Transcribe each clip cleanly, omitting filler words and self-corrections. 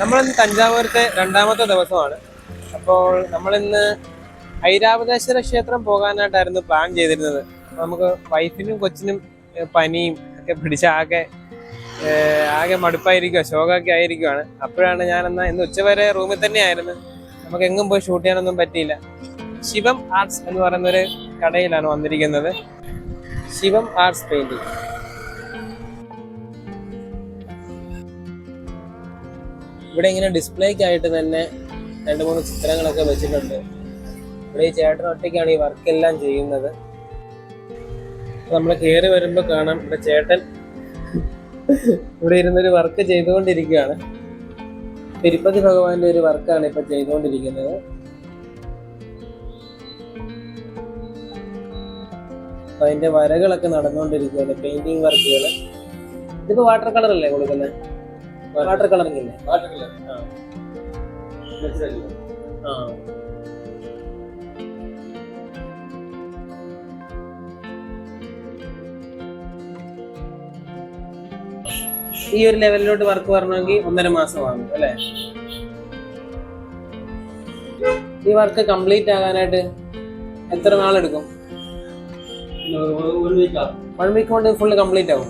നമ്മളിന്ന് തഞ്ചാവൂരത്തെ രണ്ടാമത്തെ ദിവസമാണ്. അപ്പോൾ നമ്മളിന്ന് ഐരാവതേശ്വര ക്ഷേത്രം പോകാനായിട്ടായിരുന്നു പ്ലാൻ ചെയ്തിരുന്നത്. നമുക്ക് വൈഫിനും കൊച്ചിനും പനിയും ഒക്കെ പിടിച്ച ആകെ മടുപ്പായിരിക്കുക, ശോകമൊക്കെ ആയിരിക്കുവാണ്. അപ്പോഴാണ് ഞാനെന്നാൽ ഇന്ന് ഉച്ചവരെ റൂമിൽ തന്നെയായിരുന്നു, നമുക്ക് എങ്ങും പോയി ഷൂട്ട് ചെയ്യാനൊന്നും പറ്റിയില്ല. ശിവം ആർട്സ് എന്ന് പറയുന്നൊരു കടയിലാണ് വന്നിരിക്കുന്നത്. ശിവം ആർട്സ് പെയിന്റിങ്. ഇവിടെ ഇങ്ങനെ ഡിസ്പ്ലേക്ക് ആയിട്ട് തന്നെ 2-3 ചിത്രങ്ങളൊക്കെ വെച്ചിട്ടുണ്ട്. ഇവിടെ ഈ ചേട്ടൻ ഒറ്റയ്ക്കാണ് ഈ വർക്കെല്ലാം ചെയ്യുന്നത്. നമ്മൾ കയറി വരുമ്പോൾ കാണാം ഇവിടെ ചേട്ടൻ ഇവിടെ ഇരുന്നൊരു വർക്ക് ചെയ്തുകൊണ്ടിരിക്കുകയാണ്. തിരുപ്പതി ഭഗവാന്റെ ഒരു വർക്കാണ് ഇപ്പൊ ചെയ്തുകൊണ്ടിരിക്കുന്നത്. അപ്പൊ അതിന്റെ വരകളൊക്കെ നടന്നുകൊണ്ടിരിക്കുകയാണ്, പെയിന്റിങ് വർക്കുകൾ. ഇതിപ്പോ വാട്ടർ കളർ അല്ലേ കൊടുക്കുന്നത്? വാട്ടർ കളറിംഗ് ഇല്ലേ? Water colour. ഈ ഒരു ലെവലിലോട്ട് വർക്ക് വരണമെങ്കിൽ 1.5 മാസം ആകും അല്ലേ? ഈ വർക്ക് കംപ്ലീറ്റ് ആകാനായിട്ട് എത്ര നാളെടുക്കും? 1 വീക്ക് കൊണ്ട് ഫുള്ള് കംപ്ലീറ്റ് ആവും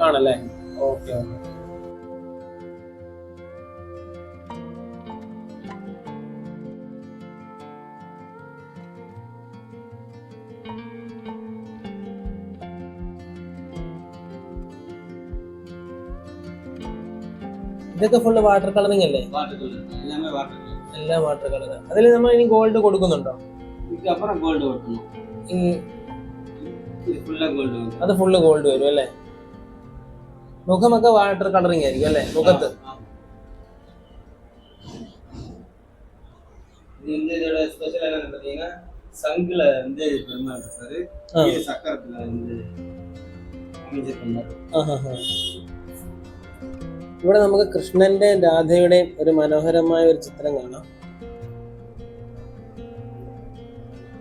ആണല്ലേ? ഓക്കെ. ഇതൊക്കെ ഫുള്ള് വാട്ടർ കളറിംഗ് അല്ലേ? എല്ലാം വാട്ടർ കളർ. അതിൽ നമ്മൾ ഇനി ഗോൾഡ് കൊടുക്കുന്നുണ്ടോ? അത് ഫുള്ള് ഗോൾഡ് വരും അല്ലേ? മുഖമൊക്കെ വാട്ടർ കളറിംഗ് ആയിരിക്കും അല്ലേ? മുഖത്ത് ഇവിടെ നമുക്ക് കൃഷ്ണന്റെയും രാധയുടെയും ഒരു മനോഹരമായ ഒരു ചിത്രം കാണാം.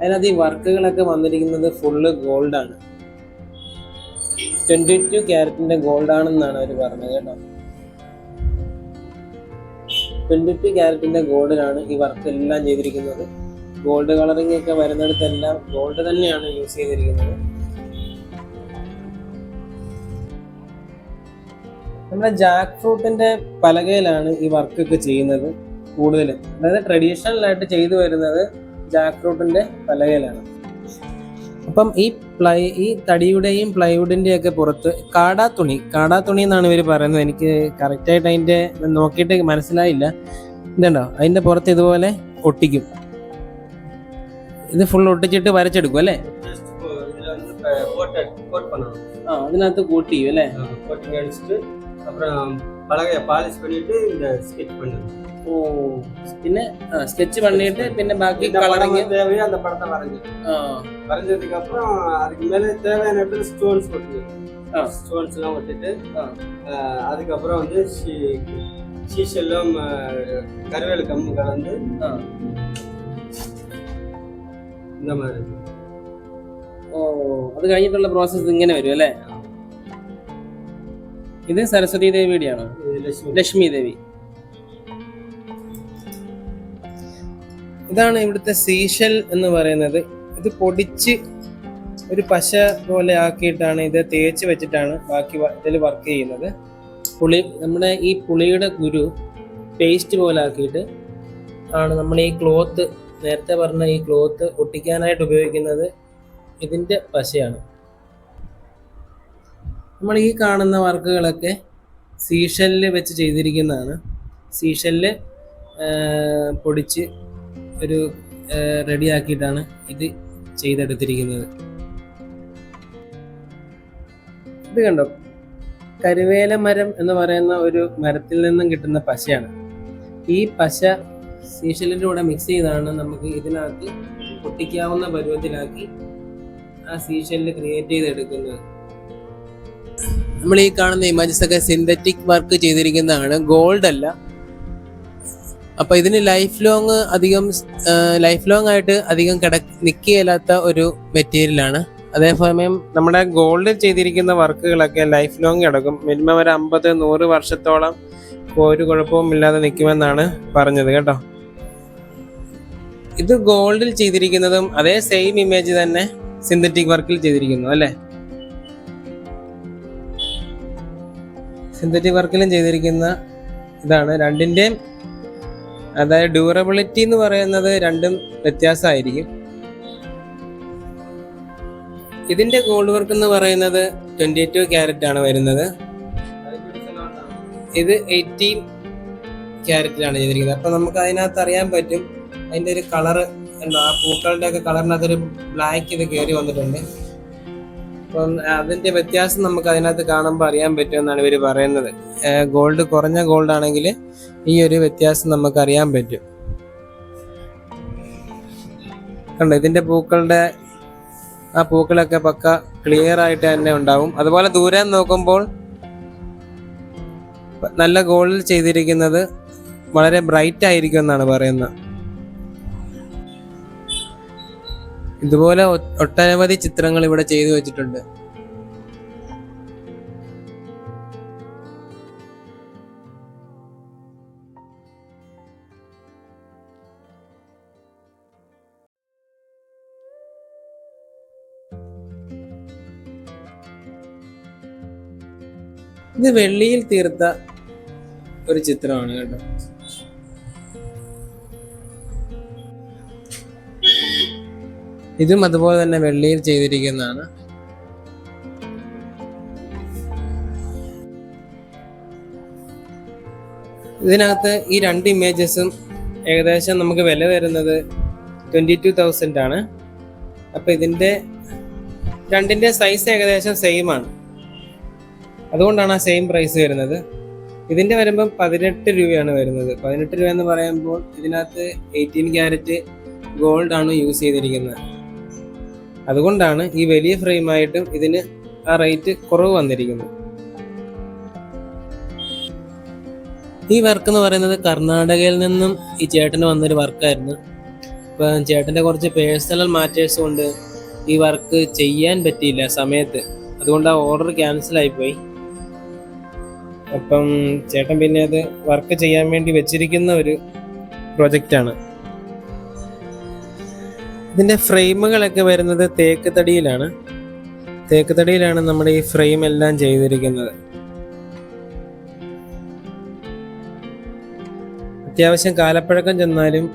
അതിനകത്ത് ഈ വർക്കുകളൊക്കെ വന്നിരിക്കുന്നത് ഫുള്ള് ഗോൾഡാണ്. 22 ക്യാരറ്റിന്റെ ഗോൾഡ് ആണെന്നാണ് അവർ പറഞ്ഞത് കേട്ടോ. 22 ക്യാരറ്റിന്റെ ഗോൾഡിലാണ് ഈ വർക്ക് എല്ലാം ചെയ്തിരിക്കുന്നത്. ഗോൾഡ് കളറിംഗ് ഒക്കെ വരുന്നിടത്തെല്ലാം ഗോൾഡ് തന്നെയാണ് യൂസ് ചെയ്തിരിക്കുന്നത്. നമ്മുടെ ജാക്ക് ഫ്രൂട്ടിന്റെ പലകയിലാണ് ഈ വർക്കൊക്കെ ചെയ്യുന്നത് കൂടുതലും. അതായത് ട്രഡീഷണൽ ആയിട്ട് ചെയ്തു വരുന്നത് ജാക്ക് ഫ്രൂട്ടിന്റെ പലകയിലാണ്. അപ്പം ഈ തടിയുടെയും പ്ലൈവുഡിന്റെ ഒക്കെ പുറത്ത് കാടാത്തുണി എന്നാണ് ഇവർ പറയുന്നത്. എനിക്ക് കറക്റ്റായിട്ട് അതിന്റെ നോക്കിയിട്ട് മനസ്സിലായില്ല. ഇതുണ്ടോ, അതിന്റെ പുറത്ത് ഇതുപോലെ ഒട്ടിക്കും. ഇത് ഫുൾ ഒട്ടിച്ചിട്ട് വരച്ചെടുക്കും അല്ലേ? അതിനകത്ത് കോട്ട് ചെയ്യും അല്ലേ? പിന്നെ ஸ்கெட்ச் பண்ணிட்டு പിന്നെ ബാക്കി കളറിങ് தேவையோ அந்த படத்தை வரைஞ்சதுக்கு அப்புறம் அதுக்கு மேல தேவையான இடத்துல ஸ்டோன்ஸ் போட்டுருக்கோம். ஸ்டோன்ஸ் எல்லாம் ஒட்டிட்டு அதுக்கப்புறம் வந்து சீஷெல்லாம் கருவேல கம்பு கலந்து இந்த மாதிரி. അത് കഴിഞ്ഞിട്ടുള്ള പ്രോസസ് ഇങ്ങനെ വരും അല്ലേ? ഇത് സരസ്വതി ദേവിയുടെയാണോ? ലക്ഷ്മി ദേവി. ഇതാണ് ഇവിടുത്തെ സീഷൽ എന്ന് പറയുന്നത്. ഇത് പൊടിച്ച് ഒരു പശ പോലെ ആക്കിയിട്ടാണ്, ഇത് തേച്ച് വെച്ചിട്ടാണ് ബാക്കി ഇതിൽ വർക്ക് ചെയ്യുന്നത്. നമ്മുടെ ഈ പുളിയുടെ കുരു പേസ്റ്റ് പോലെ ആക്കിയിട്ട് ആണ് നമ്മൾ ഈ ക്ലോത്ത്, നേരത്തെ പറഞ്ഞ ഈ ക്ലോത്ത് ഒട്ടിക്കാനായിട്ട് ഉപയോഗിക്കുന്നത്. ഇതിൻ്റെ പശയാണ്. നമ്മൾ ഈ കാണുന്ന വർക്കുകളൊക്കെ സീഷെല്ല് വെച്ച് ചെയ്തിരിക്കുന്നതാണ്. സീഷെല്ല് പൊടിച്ച് ഒരു റെഡിയാക്കിയിട്ടാണ് ഇത് ചെയ്തെടുത്തിരിക്കുന്നത്. ഇത് കണ്ടോ, കരുവേല മരം എന്ന് പറയുന്ന ഒരു മരത്തിൽ നിന്നും കിട്ടുന്ന പശയാണ്. ഈ പശ സീഷെല്ലിൻ്റെ കൂടെ മിക്സ് ചെയ്താണ് നമുക്ക് ഇതിനകത്ത് പൊട്ടിക്കാവുന്ന പരുവത്തിലാക്കി ആ സീഷെല്ല് ക്രിയേറ്റ് ചെയ്തെടുക്കുന്നത്. നമ്മൾ ഈ കാണുന്ന ഇമേജസ് ഒക്കെ സിന്തറ്റിക് വർക്ക് ചെയ്തിരിക്കുന്നതാണ്, ഗോൾഡ് അല്ല. അപ്പൊ ഇതിന് ലൈഫ് ലോങ് ആയിട്ട് അധികം നിൽക്കുകയില്ലാത്ത ഒരു മെറ്റീരിയലാണ്. അതേസമയം നമ്മുടെ ഗോൾഡിൽ ചെയ്തിരിക്കുന്ന വർക്കുകളൊക്കെ ലൈഫ് ലോങ് കിടക്കും. മിനിമം ഒരു 50-100 വർഷത്തോളം ഒരു കുഴപ്പവും ഇല്ലാതെ നിൽക്കുമെന്നാണ് പറഞ്ഞത് കേട്ടോ. ഇത് ഗോൾഡിൽ ചെയ്തിരിക്കുന്നതും അതേ സെയിം ഇമേജ് തന്നെ സിന്തറ്റിക് വർക്കിൽ ചെയ്തിരിക്കുന്നു അല്ലേ. സിന്തറ്റിക് വർക്കിലും ചെയ്തിരിക്കുന്ന ഇതാണ്. രണ്ടിൻ്റെയും അതായത് ഡ്യൂറബിലിറ്റി എന്ന് പറയുന്നത് രണ്ടും വ്യത്യാസമായിരിക്കും. ഇതിന്റെ ഗോൾഡ് വർക്ക് എന്ന് പറയുന്നത് 22 ക്യാരറ്റ് ആണ് വരുന്നത്. ഇത് 18 ക്യാരറ്റിലാണ് ചെയ്തിരിക്കുന്നത്. അപ്പൊ നമുക്ക് അതിനകത്ത് അറിയാൻ പറ്റും അതിന്റെ ഒരു കളറ് ഉണ്ടോ, ആ പൂക്കളുടെ ഒക്കെ കളറിനകത്തൊരു ബ്ലാക്ക് ഇത് കയറി വന്നിട്ടുണ്ട്. അപ്പം അതിന്റെ വ്യത്യാസം നമുക്ക് അതിനകത്ത് കാണുമ്പോൾ അറിയാൻ പറ്റുമെന്നാണ് ഇവർ പറയുന്നത്. ഗോൾഡ് കുറഞ്ഞ ഗോൾഡ് ആണെങ്കിൽ ഈ ഒരു വ്യത്യാസം നമുക്ക് അറിയാൻ പറ്റും. കണ്ടോ, ഇതിന്റെ പൂക്കളുടെ ആ പൂക്കളൊക്കെ പക്ക ക്ലിയർ ആയിട്ട് തന്നെ ഉണ്ടാവും. അതുപോലെ ദൂരെ നോക്കുമ്പോൾ നല്ല ഗോൾഡിൽ ചെയ്തിരിക്കുന്നത് വളരെ ബ്രൈറ്റ് ആയിരിക്കും എന്നാണ് പറയുന്നത്. ഇതുപോലെ ഒട്ടനവധി ചിത്രങ്ങൾ ഇവിടെ ചെയ്തു വെച്ചിട്ടുണ്ട്. ഇത് വെള്ളിയിൽ തീർത്ത ഒരു ചിത്രമാണ് കേട്ടോ. ഇതും അതുപോലെ തന്നെ വെള്ളിയിൽ ചെയ്തിരിക്കുന്നതാണ്. ഇതിനകത്ത് ഈ രണ്ട് ഇമേജസും ഏകദേശം നമുക്ക് വില വരുന്നത് 22,000 ആണ്. അപ്പൊ ഇതിന്റെ രണ്ടിന്റെ സൈസ് ഏകദേശം സെയിം ആണ്, അതുകൊണ്ടാണ് ആ സെയിം പ്രൈസ് വരുന്നത്. ഇതിന്റെ വരുമ്പം 18 രൂപയാണ് വരുന്നത്. 18 രൂപ എന്ന് പറയുമ്പോൾ ഇതിനകത്ത് 18 ക്യാരറ്റ് ഗോൾഡ് ആണ് യൂസ് ചെയ്തിരിക്കുന്നത്. അതുകൊണ്ടാണ് ഈ വലിയ ഫ്രെയിമായിട്ടും ഇതിന് ആ റേറ്റ് കുറവ് വന്നിരിക്കുന്നത്. ഈ വർക്ക് എന്ന് പറയുന്നത് കർണാടകയിൽ നിന്നും ഈ ചേട്ടന് വന്നൊരു വർക്കായിരുന്നു. ഇപ്പം ചേട്ടൻ്റെ കുറച്ച് പേഴ്സണൽ മാറ്റേഴ്സ് കൊണ്ട് ഈ വർക്ക് ചെയ്യാൻ പറ്റിയില്ല സമയത്ത്, അതുകൊണ്ട് ആ ഓർഡർ ക്യാൻസൽ ആയിപ്പോയി. അപ്പം ചേട്ടൻ പിന്നെ അത് വർക്ക് ചെയ്യാൻ വേണ്ടി വെച്ചിരിക്കുന്ന ഒരു പ്രൊജക്റ്റാണ്. ഇതിൻ്റെ ഫ്രെയിമുകളൊക്കെ വരുന്നത് തേക്ക് തടിയിലാണ് നമ്മുടെ ഈ ഫ്രെയിം എല്ലാം ചെയ്തിരിക്കുന്നത്. അത്യാവശ്യം കാലപ്പഴക്കം ചെന്നാലും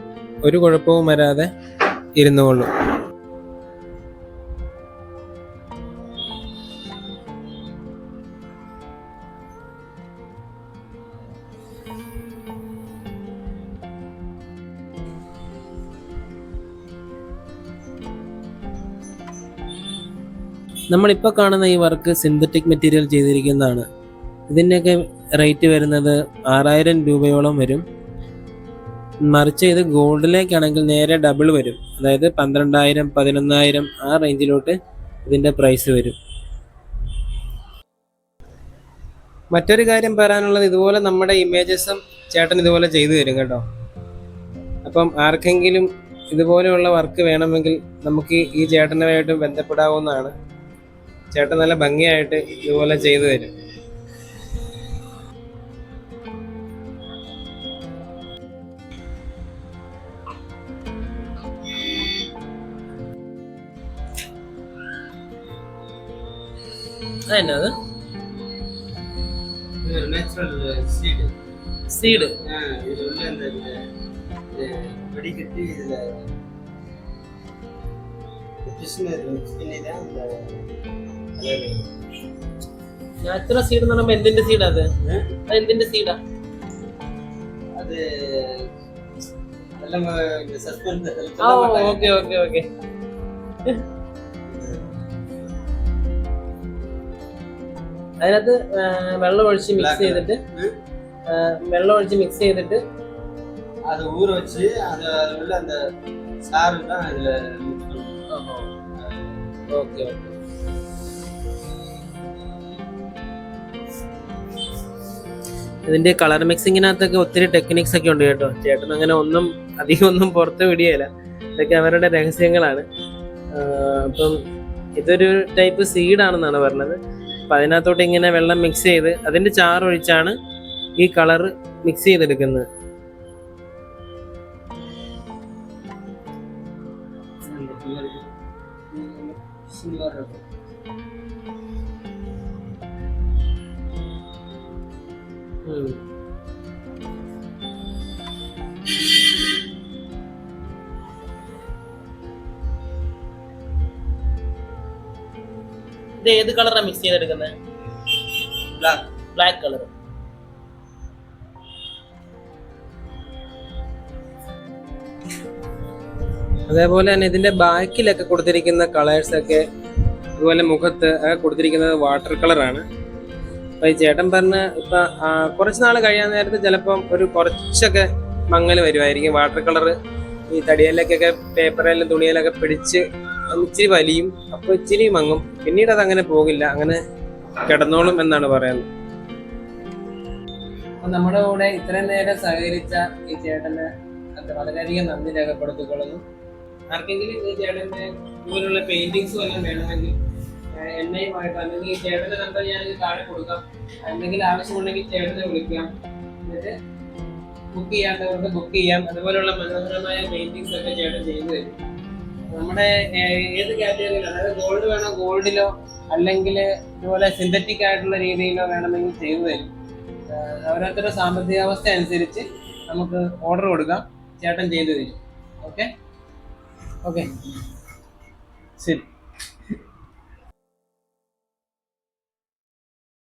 ഒരു കുഴപ്പവും വരാതെ ഇരുന്നുകൊള്ളും. നമ്മളിപ്പോൾ കാണുന്ന ഈ വർക്ക് സിന്തറ്റിക് മെറ്റീരിയൽ ചെയ്തിരിക്കുന്നതാണ്. ഇതിൻ്റെയൊക്കെ റേറ്റ് വരുന്നത് 6000 രൂപയോളം വരും. മറിച്ച് ഇത് ഗോൾഡിലേക്കാണെങ്കിൽ നേരെ ഡബിൾ വരും, അതായത് 12,000 11,000 ആ റേഞ്ചിലോട്ട് ഇതിൻ്റെ പ്രൈസ് വരും. മറ്റൊരു കാര്യം പറയാനുള്ളത്, ഇതുപോലെ നമ്മുടെ ഇമേജസും ചേട്ടൻ ഇതുപോലെ ചെയ്തു തരും കേട്ടോ. അപ്പം ആർക്കെങ്കിലും ഇതുപോലെയുള്ള വർക്ക് വേണമെങ്കിൽ നമുക്ക് ഈ ചേട്ടനുമായിട്ട് ബന്ധപ്പെടാവുന്നതാണ്. ചേട്ടൻ നല്ല ഭംഗിയായിട്ട് ഇതുപോലെ ചെയ്തു തരും. അത് സീഡ് നാച്ചുറൽ സീഡ് എന്ന് പറയുമ്പോ എന്തിന്റെ സീഡാ അത്? എന്തിന്റെ സീഡാ അത്? Okay okay okay. അതിനകത്ത് വെള്ളം ഒഴിച്ച് മിക്സ് ചെയ്തിട്ട് അത് ஊற வச்சு அது உள்ள அந்த சாறு தான் இதுல. Okay okay. ഇതിന്റെ കളർ മിക്സിങ്ങിനകത്തൊക്കെ ഒത്തിരി ടെക്നിക്സ് ഒക്കെ ഉണ്ട് കേട്ടോ. ചേട്ടൻ അങ്ങനെ അധികം ഒന്നും പുറത്ത് വിടുകയില്ല, ഇതൊക്കെ അവരുടെ രഹസ്യങ്ങളാണ്. അപ്പം ഇതൊരു ടൈപ്പ് സീഡാണെന്നാണ് പറഞ്ഞത്. അപ്പം അതിനകത്തോട്ട് ഇങ്ങനെ വെള്ളം മിക്സ് ചെയ്ത് അതിൻ്റെ ചാറൊഴിച്ചാണ് ഈ കളറ് മിക്സ് ചെയ്തെടുക്കുന്നത്. ഇത് ഏത് കളറാണ് മിക്സ് ചെയ്തെടുക്കുന്നത്? Black colour. അതേപോലെ തന്നെ ഇതിന്റെ ബാക്കിലൊക്കെ കൊടുത്തിരിക്കുന്ന കളേഴ്സ് ഒക്കെ അതുപോലെ മുഖത്ത് ഒക്കെ കൊടുത്തിരിക്കുന്നത് വാട്ടർ കളറാണ്. അപ്പൊ ഈ ചേട്ടൻ പറഞ്ഞ ഇപ്പൊ കുറച്ച് നാൾ കഴിയാൻ നേരത്ത് ചിലപ്പം ഒരു കുറച്ചൊക്കെ മങ്ങൽ വരുമായിരിക്കും. വാട്ടർ കളർ ഈ തടിയിലേക്കൊക്കെ പേപ്പറിലും തുണിയിലൊക്കെ പിടിച്ച് ഇച്ചിരി വലിയും, അപ്പൊ ഇച്ചിരി മങ്ങും. പിന്നീട് അത് അങ്ങനെ പോകില്ല, അങ്ങനെ കിടന്നോളും എന്നാണ് പറയുന്നത്. അപ്പൊ നമ്മുടെ കൂടെ ഇത്രയും നേരം സഹകരിച്ച ഈ ചേട്ടന് വളരെയധികം നന്ദി രേഖപ്പെടുത്തിക്കൊള്ളുന്നു. ആർക്കെങ്കിലും ഈ ചേട്ടന്റെ ഇതുപോലുള്ള പെയിന്റിങ്സ് വല്ലതും വേണമെങ്കിൽ എണ്ണയുമായിട്ട് അല്ലെങ്കിൽ ഈ ചേട്ടന്റെ നമ്പർ ഞാൻ താഴെ കൊടുക്കാം. എന്തെങ്കിലും ആവശ്യമുണ്ടെങ്കിൽ ചേട്ടനെ വിളിക്കാം, എന്നിട്ട് ബുക്ക് ചെയ്യാത്തവർക്ക് ബുക്ക് ചെയ്യാം. അതുപോലുള്ള മനോഹരമായ പെയിന്റിങ്സ് ഒക്കെ ചേട്ടൻ ചെയ്തു തരും. നമ്മുടെ ഏത് കാറ്റഗറിയിലോ, അതായത് ഗോൾഡ് വേണോ ഗോൾഡിലോ അല്ലെങ്കിൽ ഇതുപോലെ സിന്തറ്റിക് ആയിട്ടുള്ള രീതിയിലോ വേണമെങ്കിൽ ചെയ്തു തരും. ഓരോരുത്തരുടെ സാമ്പത്തികാവസ്ഥ അനുസരിച്ച് നമുക്ക് ഓർഡർ കൊടുക്കാം, ചേട്ടൻ ചെയ്തു തരും. ഓക്കെ ഓക്കെ ശരി.